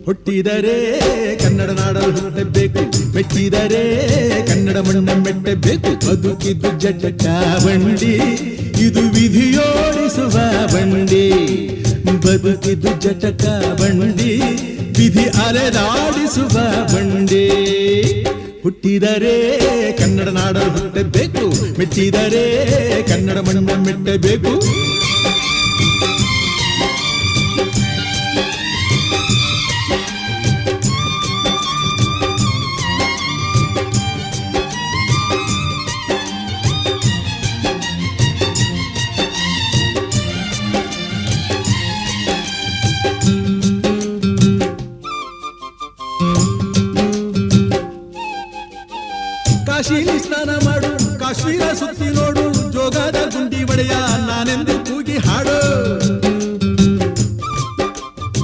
ಹುಟ್ಟಿದರೆ ಕನ್ನಡ ನಾಡಲು ಹುಟ್ಟಬೇಕು, ಮೆಚ್ಚಿದರೆ ಕನ್ನಡ ಮಣ್ಣ ಮೆಟ್ಟಬೇಕು. ಬದುಕಿದ್ದು ಜಟಕ ಬಂಡಿ, ಇದು ವಿಧಿಯೋಡಿಸುವ ಬಂಡಿ. ಬದುಕಿದ್ದು ಜಟಕ ಬಂಡಿ, ವಿಧಿ ಅಲೆದಾಡಿಸುವ ಬಂಡಿ. ಹುಟ್ಟಿದರೆ ಕನ್ನಡ ನಾಡಲು ಹುಟ್ಟಬೇಕು, ಮೆಚ್ಚಿದರೆ ಕನ್ನಡ ಮಣ್ಣ ಮೆಟ್ಟಬೇಕು. ಕಾಶಿಲಿ ಸ್ನಾನ